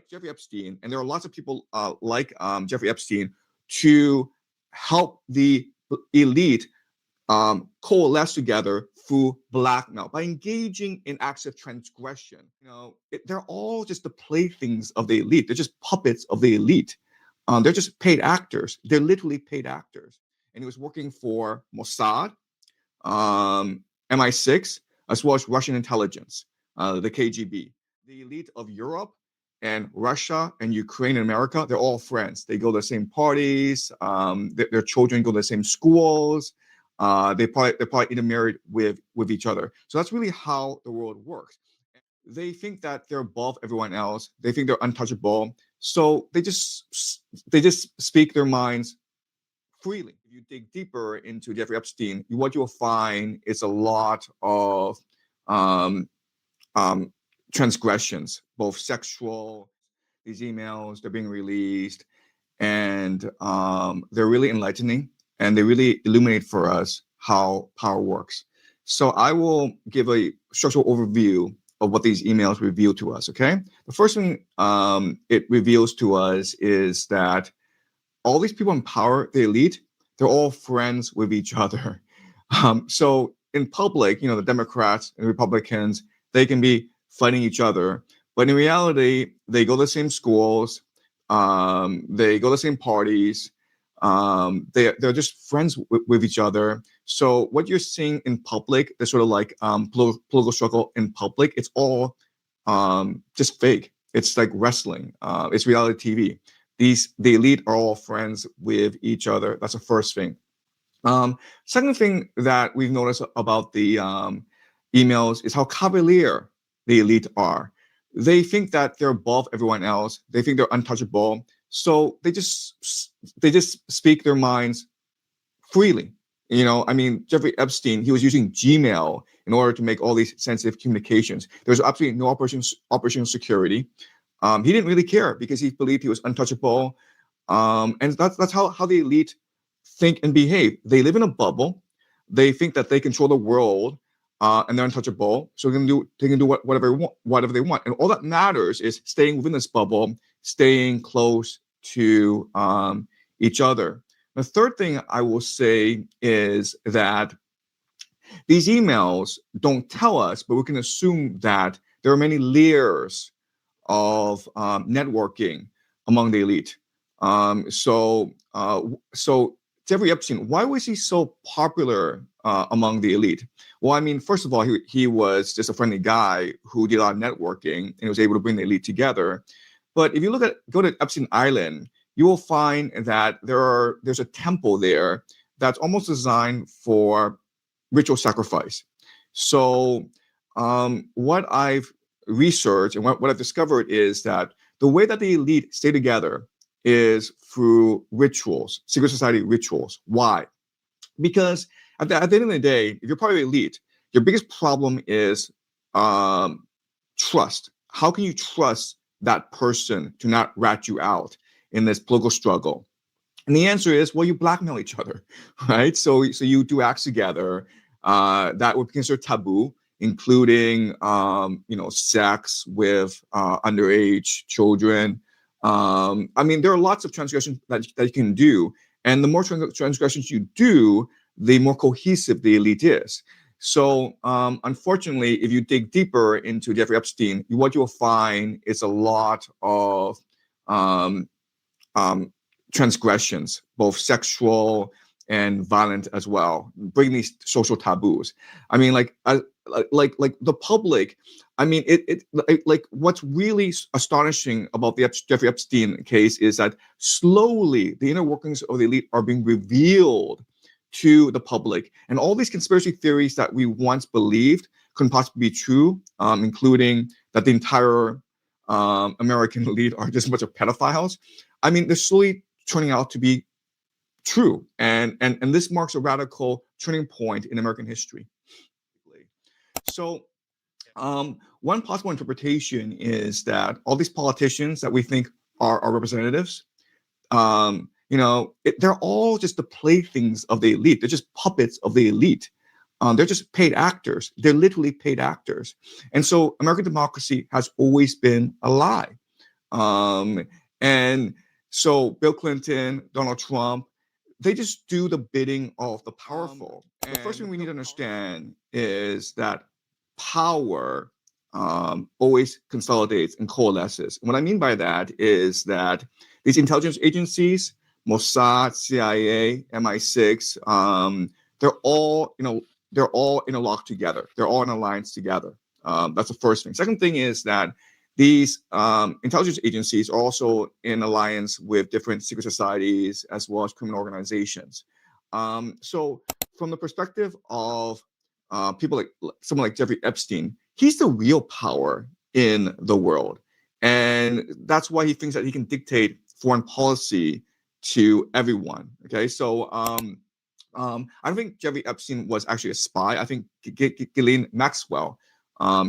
Jeffrey Epstein, and there are lots of people like Jeffrey Epstein to help the elite coalesce together through blackmail by engaging in acts of transgression. They're all just the playthings of the elite. They're just puppets of the elite. They're just paid actors. They're literally paid actors. And he was working for Mossad, MI6, as well as Russian intelligence, the KGB. The elite of Europe and Russia and Ukraine and America, they're all friends. They go to the same parties. Their children go to the same schools. They're probably intermarried with each other. So that's really how the world works. They think that they're above everyone else. They think they're untouchable. So they just speak their minds freely. If you dig deeper into Jeffrey Epstein, what you'll find is a lot of transgressions, both sexual. These emails, they're being released, and they're really enlightening, and they really illuminate for us how power works. So I will give a structural overview of what these emails reveal to us, okay? The first thing it reveals to us is that all these people in power, the elite, they're all friends with each other. So in public, the Democrats and Republicans, they can be fighting each other. But in reality, they go to the same schools, they go to the same parties, they're just friends with each other. So what you're seeing in public, the sort of like political struggle in public, it's all just fake. It's like wrestling. It's reality TV. The elite are all friends with each other. That's the first thing. Second thing that we've noticed about the emails is how cavalier the elite are. They think that they're above everyone else. They think they're untouchable. So they just speak their minds freely. Jeffrey Epstein, he was using Gmail in order to make all these sensitive communications. There's absolutely no operational security. He didn't really care because he believed he was untouchable. And that's how the elite think and behave. They live in a bubble. They think that they control the world, and they're untouchable. So they can do whatever they want. And all that matters is staying within this bubble, staying close to each other. The third thing I will say is that these emails don't tell us, but we can assume that there are many layers of networking among the elite. So Jeffrey Epstein, why was he so popular among the elite? Well, first of all, he was just a friendly guy who did a lot of networking and was able to bring the elite together. But if you go to Epstein Island, you will find that there's a temple there that's almost designed for ritual sacrifice. So what I've researched and what I've discovered is that the way that the elite stay together is through rituals, secret society rituals. Why? Because at the end of the day, if you're part of the elite, your biggest problem is trust. How can you trust that person to not rat you out in this political struggle? And the answer is, well, you blackmail each other, right? So you do acts together that would be considered taboo, including sex with underage children. There are lots of transgressions that you can do, and the more transgressions you do, the more cohesive the elite is. So unfortunately, if you dig deeper into Jeffrey Epstein, what you'll find is a lot of transgressions, both sexual and violent as well, bringing these social taboos. Like the public. What's really astonishing about the Jeffrey Epstein case is that slowly the inner workings of the elite are being revealed to the public, and all these conspiracy theories that we once believed couldn't possibly be true, including that the entire American elite are just a bunch of pedophiles. They're slowly turning out to be true, and this marks a radical turning point in American history. So one possible interpretation is that all these politicians that we think are our representatives, they're all just the playthings of the elite. They're just puppets of the elite. They're just paid actors. They're literally paid actors. And so American democracy has always been a lie. And so Bill Clinton, Donald Trump, they just do the bidding of the powerful. The first thing we need to understand is that power always consolidates and coalesces. And what I mean by that is that these intelligence agencies, Mossad, CIA, MI6, they're all, they're all interlocked together. They're all in alliance together. That's the first thing. Second thing is that these intelligence agencies are also in alliance with different secret societies as well as criminal organizations. So from the perspective of people like someone like Jeffrey Epstein, he's the real power in the world. And that's why he thinks that he can dictate foreign policy to everyone. Okay, so I don't think Jeffrey Epstein was actually a spy. I think Ghislaine Maxwell,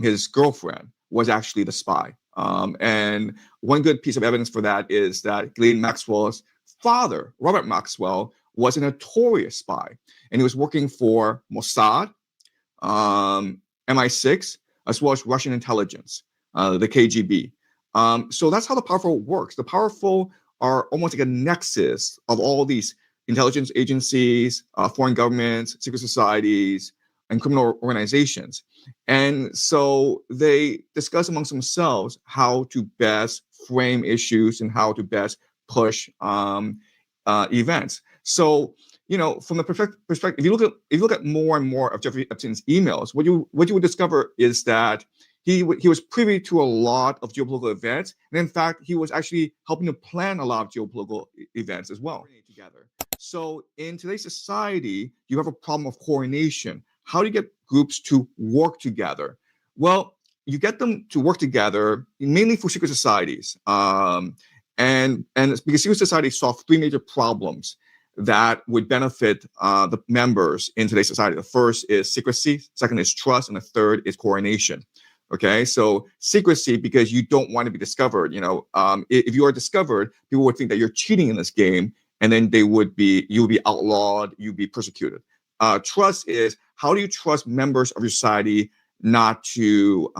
his girlfriend, was actually the spy. And one good piece of evidence for that is that Ghislaine Maxwell's father, Robert Maxwell, was a notorious spy. And he was working for Mossad, MI6, as well as Russian intelligence, the KGB. So that's how the powerful works. The powerful are almost like a nexus of all these intelligence agencies, foreign governments, secret societies, and criminal organizations. And so they discuss amongst themselves how to best frame issues and how to best push events. So, from the perspective, if you look at more and more of Jeffrey Epstein's emails, what you would discover is that he was privy to a lot of geopolitical events, and in fact, he was actually helping to plan a lot of geopolitical events as well. Together. So in today's society, you have a problem of coordination. How do you get groups to work together? Well, you get them to work together mainly for secret societies, and because secret societies solve three major problems that would benefit the members in today's society. The first is secrecy, second is trust, and the third is coordination. Okay, so secrecy, because you don't want to be discovered. If you are discovered, people would think that you're cheating in this game, and then you would be outlawed, you'd be persecuted. Trust is, how do you trust members of your society not to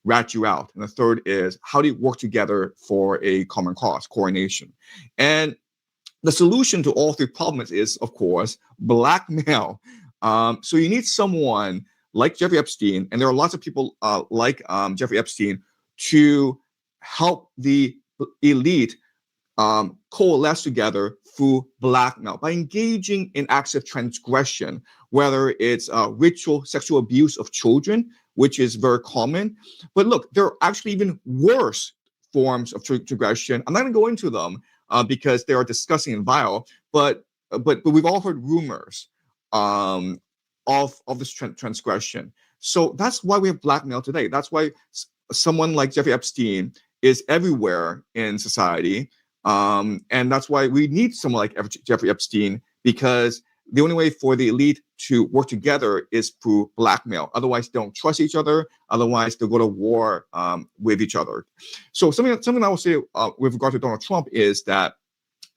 rat you out? And the third is, how do you work together for a common cause, coordination? And the solution to all three problems is, of course, blackmail. So you need someone like Jeffrey Epstein, and there are lots of people like Jeffrey Epstein, to help the elite coalesce together through blackmail by engaging in acts of transgression, whether it's ritual sexual abuse of children, which is very common. But look, there are actually even worse forms of transgression. I'm not going to go into them because they are disgusting and vile. But we've all heard rumors of this transgression. So that's why we have blackmail today. That's why someone like Jeffrey Epstein is everywhere in society. And that's why we need someone like Jeffrey Epstein, because the only way for the elite to work together is through blackmail. Otherwise, they don't trust each other. Otherwise, they'll go to war with each other. So something I will say with regard to Donald Trump is that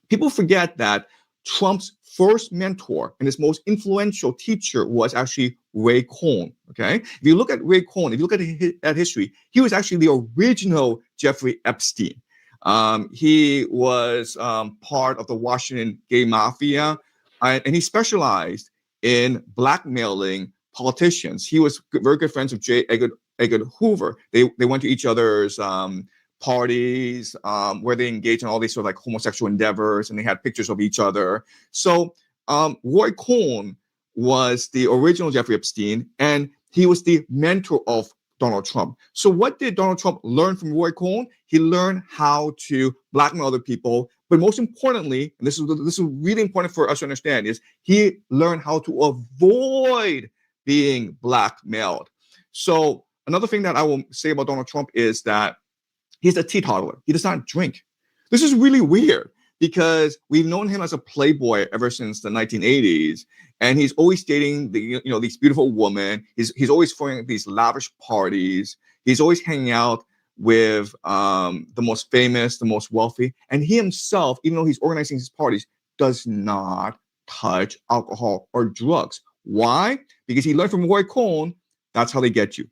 people forget that Trump's first mentor and his most influential teacher was actually Ray Cohn. Okay, if you look at Ray Cohn, if you look at history, he was actually the original Jeffrey Epstein. He was part of the Washington gay mafia, and he specialized in blackmailing politicians. He was very good friends with J. Edgar Hoover. They went to each other's parties where they engaged in all these sort of like homosexual endeavors, and they had pictures of each other. So Roy Cohn was the original Jeffrey Epstein, and he was the mentor of Donald Trump. So what did Donald Trump learn from Roy Cohn? He learned how to blackmail other people, but most importantly, and this is really important for us to understand, is he learned how to avoid being blackmailed. So another thing that I will say about Donald Trump is that he's a teetotaler. He does not drink. This is really weird because we've known him as a playboy ever since the 1980s, and he's always dating these beautiful women. He's always throwing these lavish parties. He's always hanging out with the most famous, the most wealthy, and he himself, even though he's organizing his parties, does not touch alcohol or drugs. Why? Because he learned from Roy Cohn. That's how they get you.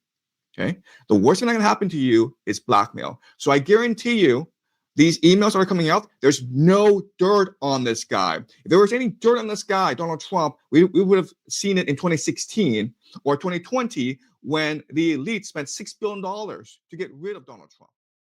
Okay. The worst thing that can happen to you is blackmail. So I guarantee you These emails are coming out. There's no dirt on this guy. If there was any dirt on this guy, Donald Trump, we would have seen it in 2016 or 2020 when the elite spent $6 billion to get rid of Donald Trump.